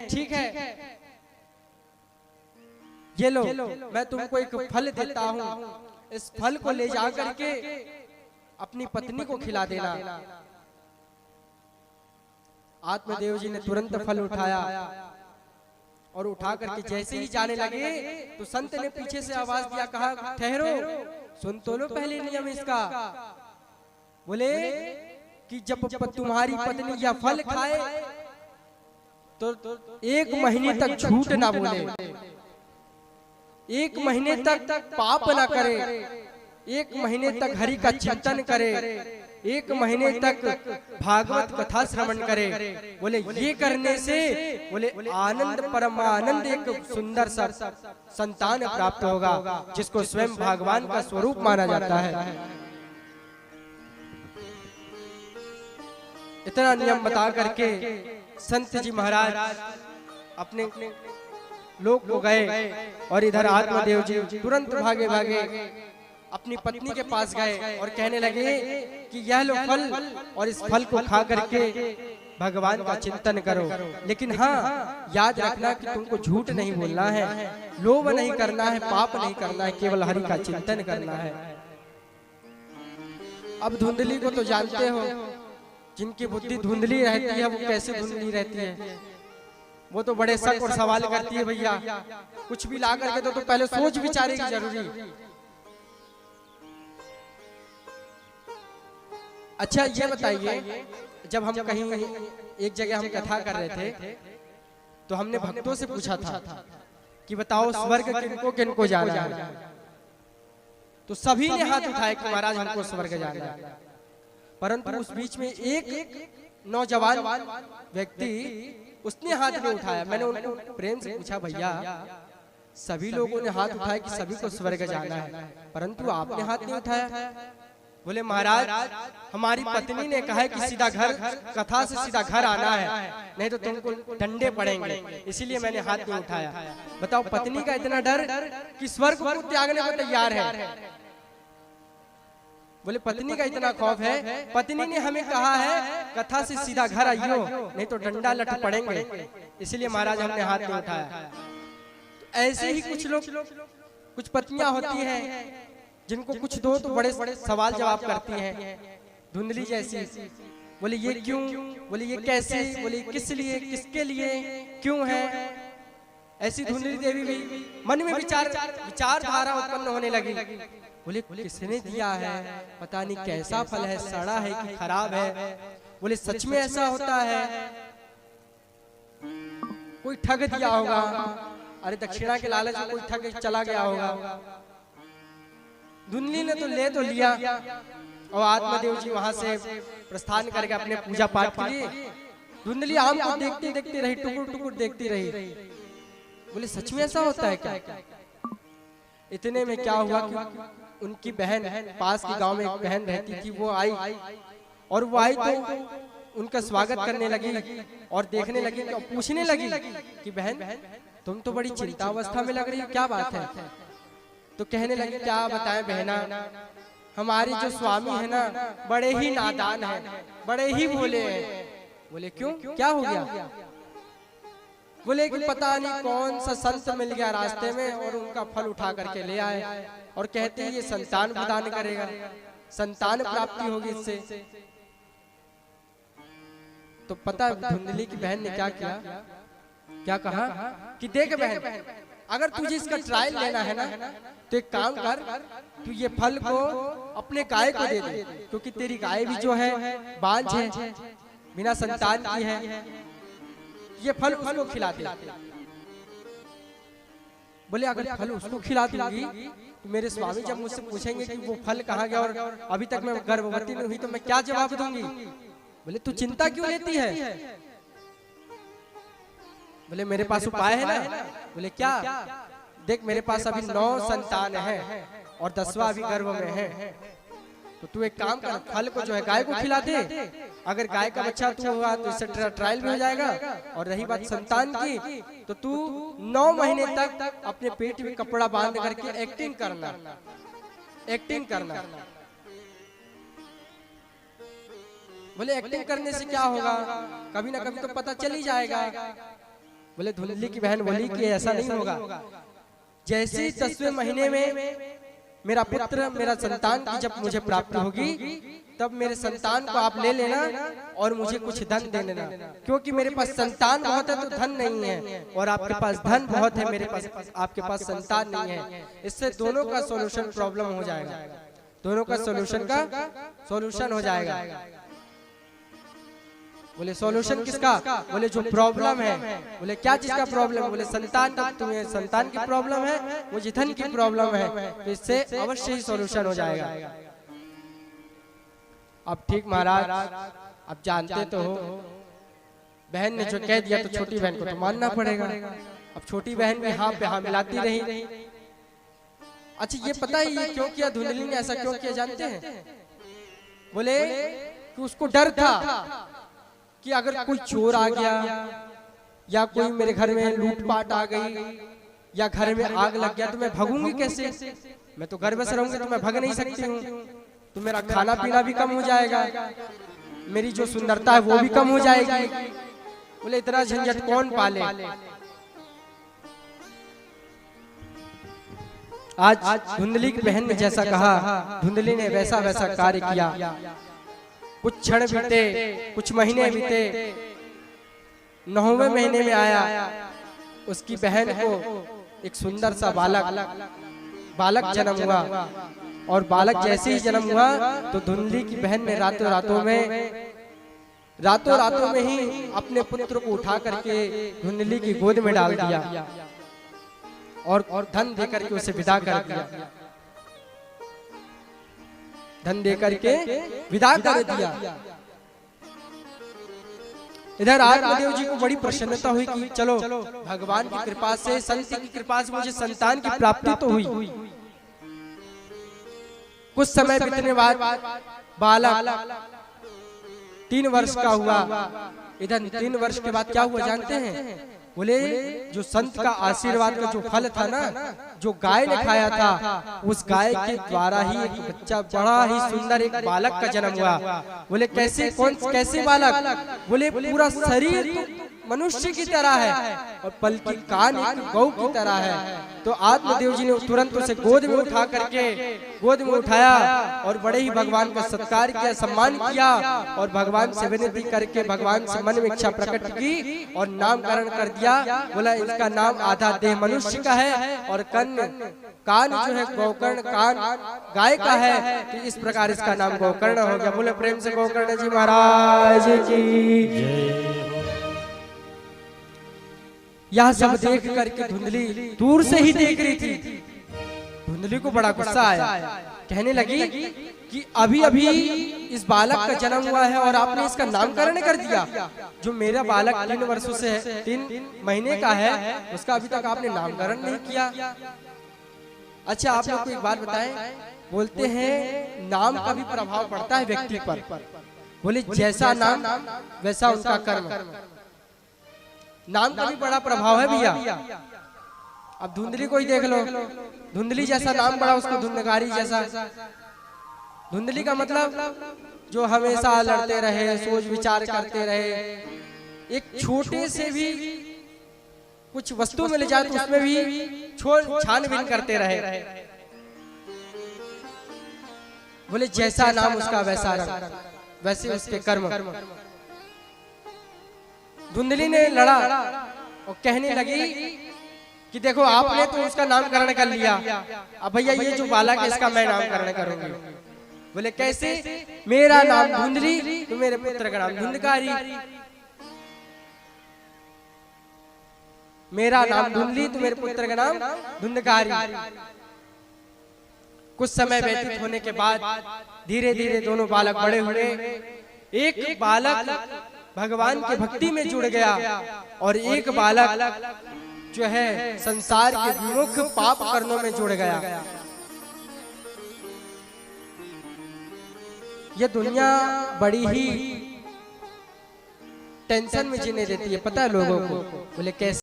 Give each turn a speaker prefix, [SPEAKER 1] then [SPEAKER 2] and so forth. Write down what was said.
[SPEAKER 1] ठीक है, ये लो मैं तुमको एक फल देता हूँ, इस फल को ले जा करके अपनी पत्नी को खिला देना। आत्मदेव जी ने तुरंत फल उठाया और उठा करके जैसे ही जाने लगे तो संत ने पीछे से आवाज दिया, कहा ठहरो, सुन तो लो पहले नियम इसका। बोले कि जब तुम्हारी पत्नी यह फल खाए तो 1 महीने तक झूठ ना बोले, 1 महीने तक पाप ना करे, 1 महीने तक हरि का चिंतन करे, 1 महीने तक भागवत कथा श्रवण करे। बोले ये करने से बोले आनंद परमानंद एक सुंदर सा संतान प्राप्त होगा, जिसको स्वयं भगवान का स्वरूप माना जाता है। इतना नियम बता करके संत जी महाराज अपने लोग को गए और इधर आत्मदेव जी तुरंत भागे भागे अपनी पत्नी के पास गए और कहने लगे कि यह लो फल और इस फल को खा करके भगवान का चिंतन करो, लेकिन हाँ याद रखना कि तुमको झूठ नहीं बोलना है, लोभ नहीं करना है, पाप नहीं करना है, केवल हरि का चिंतन करना है। अब धुंधली को तो जानते हो, जिनकी बुद्धि धुंधली रहती है वो कैसे धुंधली रहती है, वो तो बड़े शक और सवाल करती है। भैया कुछ भी ला करके तो पहले सोच विचारे की जरूरी। अच्छा ये बताइए, जब हम कहीं एक जगह हम कथा कर रहे थे तो हमने भक्तों से पूछा था कि बताओ स्वर्ग किनको किनको जाना है, तो सभी ने हाथ उठाए कि महाराज हमको स्वर्ग जाना है। परंतु उस बीच में एक नौजवान व्यक्ति उसने हाथ नहीं उठाया। मैंने उनको प्रेम से पूछा, भैया सभी लोगों ने हाथ उठाया कि सभी को स्वर्ग जाना है, परंतु आपने हाथ नहीं उठाया। बोले महाराज हमारी पत्नी ने कहा है कि सीधा घर, कथा से सीधा घर आना है, नहीं तो तुमको डंडे पड़ेंगे, इसीलिए मैंने हाथ नहीं उठाया। बताओ पत्नी का इतना डर कि स्वर्ग को त्यागने को तैयार है। बोले पत्नी का इतना खौफ है, पत्नी ने हमें कहा है कथा से सीधा घर आइयो, नहीं तो डंडा लठ पड़ेंगे, इसलिए महाराज हमने हाथ नहीं उठाया। तो ऐसे ही कुछ लोग, कुछ पत्नियां होती हैं जिनको कुछ दो तो बड़े सवाल जवाब करती हैं, धुंधली जैसी। बोले ये क्यों, बोले ये कैसे, बोले किस लिए, किसके लिए, क्यों है। ऐसी धुंधली देवी भी मन में विचारधारा उत्पन्न होने लगी। बोले किसने दिया है, पता नहीं कैसा फल है, सड़ा है कि खराब है। बोले सच में ऐसा होता है, कोई ठग दिया होगा, अरे दक्षिणा के लालच में कोई ठग चला गया होगा। धुंधली ने तो ले तो लिया और आत्मदेव जी वहां से प्रस्थान करके अपने पूजा पाठ के लिए। धुंधली आम को देखती देखती रही, टुकुर टुकुर देखती रही। बोले सच में ऐसा होता है क्या। इतने में क्या हुआ कि उनकी बहन, पास के गांव में एक बहन रहती थी, वो आई और वो आई तो उनका स्वागत करने लगी और देखने लगी और पूछने लगी कि बहन तुम तो बड़ी चिंता अवस्था में लग रही हो, क्या बात है। तो कहने लगी क्या बताएं बहना, हमारे जो स्वामी है ना बड़े ही नादान हैं, बड़े ही भोले हैं। बोले क्यों, क्या हो गया। बोले कि पता नहीं कौन सा संत मिल गया रास्ते में और उनका फल उठा करके ले आए और कहते हैं ये संतान प्रदान करेगा, संतान प्राप्ति होगी इससे। तो पता धुंधली की बहन ने क्या किया, क्या कहा कि देख बहन अगर तुझे इसका ट्रायल लेना है ना तो एक काम कर, तू ये फल को अपने गाय को दे दे, क्योंकि तेरी गाय भी जो है बांझ है, बिना संतान की है, ये फल उसको खिला दे। बोले अगर फल उसको खिला दूंगी तो मेरे स्वामी जब मुझसे पूछेंगे कि वो फल कहाँ गया और अभी तक मैं गर्भवती नहीं हुई तो मैं क्या जवाब दूंगी। बोले तू चिंता क्यों लेती है। बोले मेरे पास उपाय है ना। बोले क्या। देख मेरे पास अभी 9 संतान है और 10वां अभी गर्भ में है, तो तू एक काम कर, फल को जो है गाय को खिला दे, अगर गाय का बच्चा तू होगा तो इससे ट्रायल भी हो जाएगा, और रही बात संतान की तो तू 9 महीने तक अपने पेट में कपड़ा बांध करके एक्टिंग करना, एक्टिंग करना। बोले एक्टिंग करने से क्या होगा, कभी ना कभी तो पता चल ही जाएगा। बोले धुंधली की बहन बोली कि ऐसा नहीं होगा, जैसे ही 10वें महीने में मेरा पुत्र, मेरा संतान की जब मुझे प्राप्ति होगी, तब मेरे संतान को आप ले लेना और मुझे कुछ धन दे देना, क्योंकि मेरे पास संतान बहुत है तो धन नहीं है, और आपके पास धन बहुत है, मेरे पास आपके पास संतान नहीं है। इससे दोनों का सॉल्यूशन प्रॉब्लम हो जाएगा, दोनों का सॉल्यूशन हो जाएगा। बोले सॉल्यूशन किसका? बोले जो प्रॉब्लम है। बोले क्या चीज का प्रॉब्लम? बोले संतान का, तुम्हें संतान की प्रॉब्लम है, मुझे धन की प्रॉब्लम है, तो इससे अवश्य ही सॉल्यूशन हो जाएगा। अब ठीक महाराज, अब जानते तो हो, बहन ने जो कह दिया तो छोटी बहन को तो मानना पड़ेगा। अब छोटी बहन भी हाँ पे हाँ मिलाती रही। अच्छा ये पता है ये क्यों किया, धुंधली ने ऐसा क्यों किया जानते हैं? बोले कि उसको डर था कि अगर कोई चोर आ गया या कोई मेरे घर में लूटपाट आ गई या घर में आग लग गया तो मैं भागूंगी कैसे? मैं तो घर बस रहूंगी तो मैं भाग नहीं सकती हूँ, तो मेरा खाना पीना भी कम हो जाएगा, मेरी जो सुंदरता है वो भी कम हो जाएगी। बोले इतना झंझट कौन पाले। आज धुंधली की बहन ने जैसा कहा, धुंधली ने वैसा वैसा कार्य किया। कुछ क्षण बीते, कुछ महीने बीते, 9वें महीने में आया, उसकी बहन को एक सुंदर सा बालक जन्म हुआ। और बालक जैसे ही जन्म हुआ तो धुंधली की बहन ने रातों रातों में ही अपने पुत्र को उठा करके धुंधली की गोद में डाल दिया और धन देकर के उसे विदा कर दिया, धन देकर के विदा कर दिया। इधर आत्मदेव जी को बड़ी प्रसन्नता हुई कि चलो भगवान की कृपा से, संत की कृपा से मुझे संतान की प्राप्ति तो हुई। कुछ समय बीतने बाद बालक 3 वर्ष का हुआ। इधर 3 वर्ष के बाद क्या हुआ जानते हैं? बोले जो संत का आशीर्वाद का जो फल था ना, जो गाय ने खाया था, उस गाय के द्वारा ही एक बच्चा, बड़ा ही सुंदर एक बालक का जन्म हुआ। बोले कैसे बालक? बोले पूरा शरीर मनुष्य की तरह है और पलकी कान एक गौ की तरह है। तो आत्मदेव जी ने तुरंत उसे गोद में उठाया और बड़े ही भगवान का सत्कार किया, सम्मान किया और भगवान से विनती करके भगवान से मन में इच्छा प्रकट की और नामकरण कर दिया। बोला इसका नाम आधा देह मनुष्य का है और कान जो है गोकर्ण, कान गाय का है, तो इस प्रकार इसका नाम गोकर्ण हो गया। बोले प्रेम से गोकर्ण जी महाराज की। यह सब देख करके धुंधली दूर से ही देख रही थी। धुंधली को बड़ा गुस्सा आया, कहने लगी कि अभी इस बालक का जन्म हुआ है और आपने इसका नामकरण कर दिया। जो मेरा बालक 3 वर्षों से 3 महीने का है, उसका अभी तक आपने नामकरण नहीं किया। अच्छा आप लोग को एक बात बताएं, बोलते हैं नाम का भी प्रभाव पड़ता है व्यक्ति पर। बोले जैसा नाम वैसा उनका कर्म, नाम का भी बड़ा प्रभाव है भैया। अब धुंधली को ही देख लो, धुंधली जैसा नाम बड़ा, उसको धुंधकारी जैसा। धुंधली का मतलब जो हमेशा लड़ते रहे, सोच विचार करते रहे, एक छोटे से भी कुछ वस्तु मिल जाए तो उसमें भी छानबीन करते रहे। बोले जैसा नाम उसका वैसा रंग, वैसे उसके कर्म। धुंधली ने लड़ा और कहने लगी कि देखो आपने तो उसका नामकरण कर लिया, अब भैया ये जो बालक है इसका मैं नामकरण करूंगी। बोले कैसे? मेरा नाम धुंधली तो मेरे पुत्र का नाम धुंधकारी। मेरा नाम धुंधली तो मेरे पुत्र का नाम धुंधकारी। कुछ समय व्यतीत होने के बाद धीरे धीरे दोनों बालक बड़े हुए। एक बालक भगवान की भक्ति में जुड़ गया और एक बालक जो है संसार के विमुख पाप कर्मों में जुड़ गया। ये दुनिया बड़ी ही टेंशन में जीने देती है, पता है लोगों को। बोले कैसे?